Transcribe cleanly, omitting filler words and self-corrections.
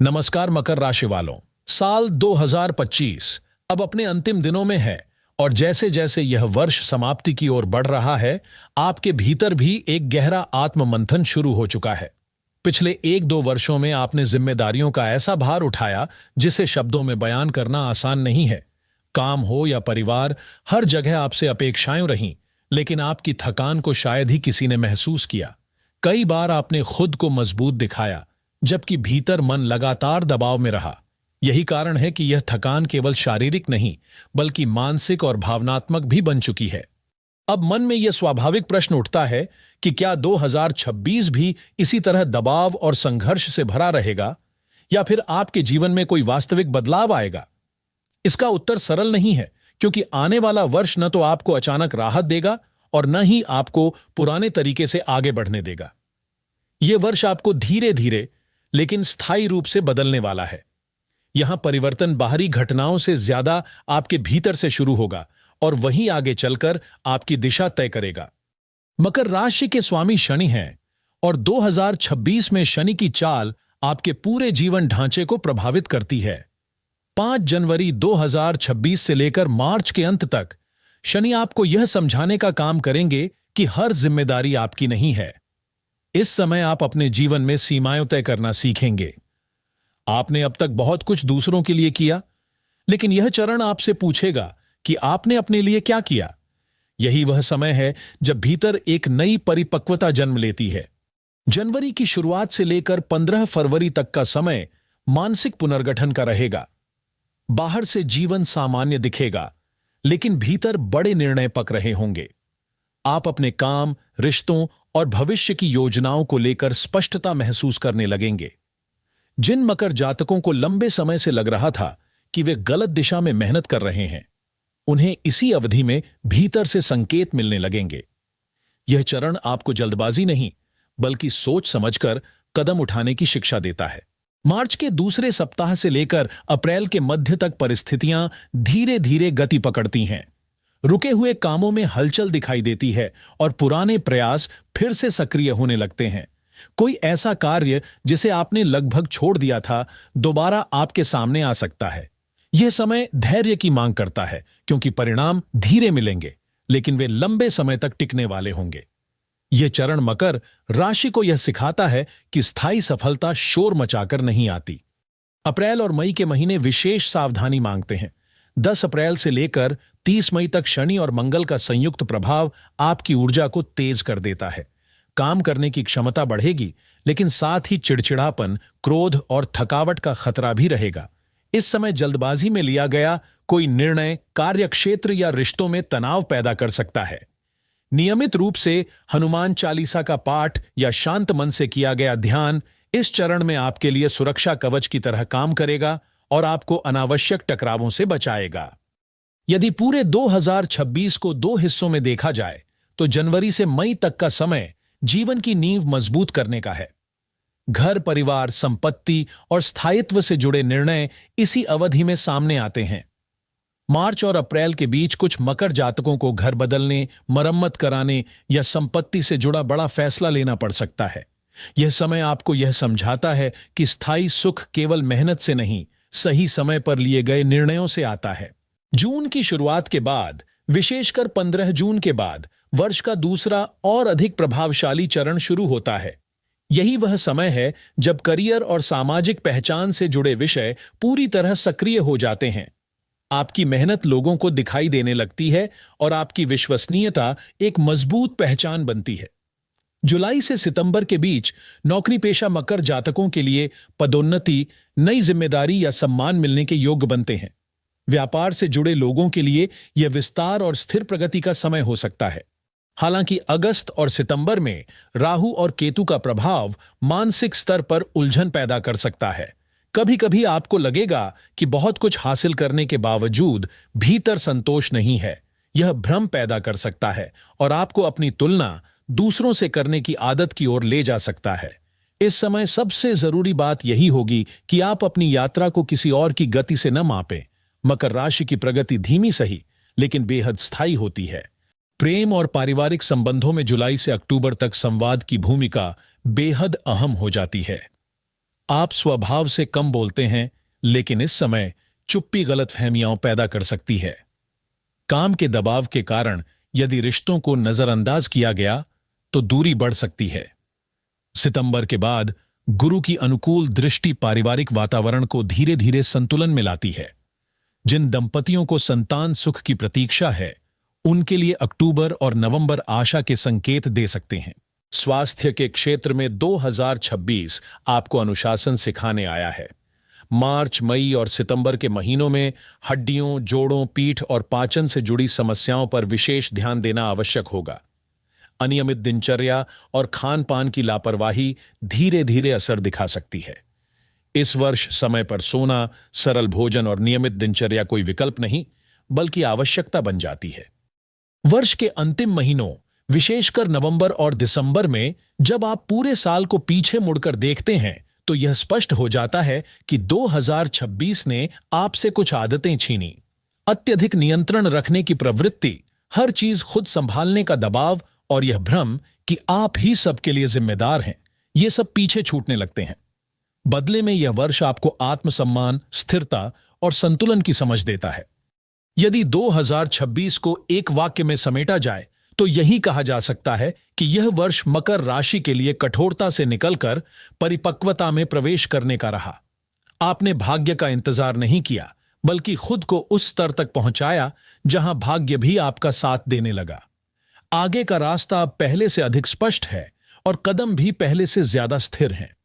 नमस्कार मकर राशि वालों। साल 2025 अब अपने अंतिम दिनों में है और जैसे जैसे यह वर्ष समाप्ति की ओर बढ़ रहा है, आपके भीतर भी एक गहरा आत्ममंथन शुरू हो चुका है। पिछले 1-2 वर्षों में आपने जिम्मेदारियों का ऐसा भार उठाया जिसे शब्दों में बयान करना आसान नहीं है। काम हो या परिवार, हर जगह आपसे अपेक्षाएं रहीं, लेकिन आपकी थकान को शायद ही किसी ने महसूस किया। कई बार आपने खुद को मजबूत दिखाया, जबकि भीतर मन लगातार दबाव में रहा। यही कारण है कि यह थकान केवल शारीरिक नहीं, बल्कि मानसिक और भावनात्मक भी बन चुकी है। अब मन में यह स्वाभाविक प्रश्न उठता है कि क्या 2026 भी इसी तरह दबाव और संघर्ष से भरा रहेगा, या फिर आपके जीवन में कोई वास्तविक बदलाव आएगा? इसका उत्तर सरल नहीं है, क्योंकि आने वाला वर्ष न तो आपको अचानक राहत देगा और न ही आपको पुराने तरीके से आगे बढ़ने देगा। यह वर्ष आपको धीरे धीरे लेकिन स्थायी रूप से बदलने वाला है। यहां परिवर्तन बाहरी घटनाओं से ज्यादा आपके भीतर से शुरू होगा और वहीं आगे चलकर आपकी दिशा तय करेगा। मकर राशि के स्वामी शनि हैं और 2026 में शनि की चाल आपके पूरे जीवन ढांचे को प्रभावित करती है। 5 जनवरी 2026 से लेकर मार्च के अंत तक शनि आपको यह समझाने का काम करेंगे कि हर जिम्मेदारी आपकी नहीं है। इस समय आप अपने जीवन में सीमाएं तय करना सीखेंगे। आपने अब तक बहुत कुछ दूसरों के लिए किया, लेकिन यह चरण आपसे पूछेगा कि आपने अपने लिए क्या किया। यही वह समय है जब भीतर एक नई परिपक्वता जन्म लेती है। जनवरी की शुरुआत से लेकर 15 फरवरी तक का समय मानसिक पुनर्गठन का रहेगा। बाहर से जीवन सामान्य दिखेगा, लेकिन भीतर बड़े निर्णय पक रहे होंगे। आप अपने काम, रिश्तों और भविष्य की योजनाओं को लेकर स्पष्टता महसूस करने लगेंगे। जिन मकर जातकों को लंबे समय से लग रहा था कि वे गलत दिशा में मेहनत कर रहे हैं, उन्हें इसी अवधि में भीतर से संकेत मिलने लगेंगे। यह चरण आपको जल्दबाजी नहीं, बल्कि सोच समझकर कदम उठाने की शिक्षा देता है। मार्च के दूसरे सप्ताह से लेकर अप्रैल के मध्य तक परिस्थितियां धीरे धीरे गति पकड़ती हैं। रुके हुए कामों में हलचल दिखाई देती है और पुराने प्रयास फिर से सक्रिय होने लगते हैं। कोई ऐसा कार्य जिसे आपने लगभग छोड़ दिया था, दोबारा आपके सामने आ सकता है। यह समय धैर्य की मांग करता है, क्योंकि परिणाम धीरे मिलेंगे, लेकिन वे लंबे समय तक टिकने वाले होंगे। यह चरण मकर राशि को यह सिखाता है कि स्थायी सफलता शोर मचाकर नहीं आती। अप्रैल और मई के महीने विशेष सावधानी मांगते हैं। 10 अप्रैल से लेकर 30 मई तक शनि और मंगल का संयुक्त प्रभाव आपकी ऊर्जा को तेज कर देता है। काम करने की क्षमता बढ़ेगी, लेकिन साथ ही चिड़चिड़ापन, क्रोध और थकावट का खतरा भी रहेगा। इस समय जल्दबाजी में लिया गया कोई निर्णय कार्यक्षेत्र या रिश्तों में तनाव पैदा कर सकता है। नियमित रूप से हनुमान चालीसा का पाठ या शांत मन से किया गया ध्यान इस चरण में आपके लिए सुरक्षा कवच की तरह काम करेगा और आपको अनावश्यक टकरावों से बचाएगा। यदि पूरे 2026 को 2 हिस्सों में देखा जाए, तो जनवरी से मई तक का समय जीवन की नींव मजबूत करने का है। घर, परिवार, संपत्ति और स्थायित्व से जुड़े निर्णय इसी अवधि में सामने आते हैं। मार्च और अप्रैल के बीच कुछ मकर जातकों को घर बदलने, मरम्मत कराने या संपत्ति से जुड़ा बड़ा फैसला लेना पड़ सकता है। यह समय आपको यह समझाता है कि स्थायी सुख केवल मेहनत से नहीं, सही समय पर लिए गए निर्णयों से आता है। जून की शुरुआत के बाद, विशेषकर 15 जून के बाद, वर्ष का दूसरा और अधिक प्रभावशाली चरण शुरू होता है। यही वह समय है जब करियर और सामाजिक पहचान से जुड़े विषय पूरी तरह सक्रिय हो जाते हैं। आपकी मेहनत लोगों को दिखाई देने लगती है और आपकी विश्वसनीयता एक मजबूत पहचान बनती है। जुलाई से सितंबर के बीच नौकरी पेशा मकर जातकों के लिए पदोन्नति, नई जिम्मेदारी या सम्मान मिलने के योग्य बनते हैं। व्यापार से जुड़े लोगों के लिए यह विस्तार और स्थिर प्रगति का समय हो सकता है। हालांकि अगस्त और सितंबर में राहु और केतु का प्रभाव मानसिक स्तर पर उलझन पैदा कर सकता है। कभी कभी आपको लगेगा कि बहुत कुछ हासिल करने के बावजूद भीतर संतोष नहीं है। यह भ्रम पैदा कर सकता है और आपको अपनी तुलना दूसरों से करने की आदत की ओर ले जा सकता है। इस समय सबसे जरूरी बात यही होगी कि आप अपनी यात्रा को किसी और की गति से न मापें। मकर राशि की प्रगति धीमी सही, लेकिन बेहद स्थायी होती है। प्रेम और पारिवारिक संबंधों में जुलाई से अक्टूबर तक संवाद की भूमिका बेहद अहम हो जाती है। आप स्वभाव से कम बोलते हैं, लेकिन इस समय चुप्पी गलतफहमियां पैदा कर सकती है। काम के दबाव के कारण यदि रिश्तों को नजरअंदाज किया गया तो दूरी बढ़ सकती है। सितंबर के बाद गुरु की अनुकूल दृष्टि पारिवारिक वातावरण को धीरे धीरे संतुलन में लाती है। जिन दंपतियों को संतान सुख की प्रतीक्षा है, उनके लिए अक्टूबर और नवंबर आशा के संकेत दे सकते हैं। स्वास्थ्य के क्षेत्र में 2026 आपको अनुशासन सिखाने आया है। मार्च, मई और सितंबर के महीनों में हड्डियों, जोड़ों, पीठ और पाचन से जुड़ी समस्याओं पर विशेष ध्यान देना आवश्यक होगा। अनियमित दिनचर्या और खान पान की लापरवाही धीरे धीरे असर दिखा सकती है। इस वर्ष समय पर सोना, सरल भोजन और नियमित दिनचर्या कोई विकल्प नहीं, बल्कि आवश्यकता बन जाती है। वर्ष के अंतिम महीनों, विशेषकर नवंबर और दिसंबर में जब आप पूरे साल को पीछे मुड़कर देखते हैं, तो यह स्पष्ट हो जाता है कि 2026 ने आपसे कुछ आदतें छीनी। अत्यधिक नियंत्रण रखने की प्रवृत्ति, हर चीज खुद संभालने का दबाव और यह भ्रम कि आप ही सबके लिए जिम्मेदार हैं, ये सब पीछे छूटने लगते हैं। बदले में यह वर्ष आपको आत्मसम्मान, स्थिरता और संतुलन की समझ देता है। यदि 2026 को एक वाक्य में समेटा जाए तो यही कहा जा सकता है कि यह वर्ष मकर राशि के लिए कठोरता से निकलकर परिपक्वता में प्रवेश करने का रहा। आपने भाग्य का इंतजार नहीं किया, बल्कि खुद को उस स्तर तक पहुंचाया जहां भाग्य भी आपका साथ देने लगा। आगे का रास्ता अब पहले से अधिक स्पष्ट है और कदम भी पहले से ज्यादा स्थिर हैं।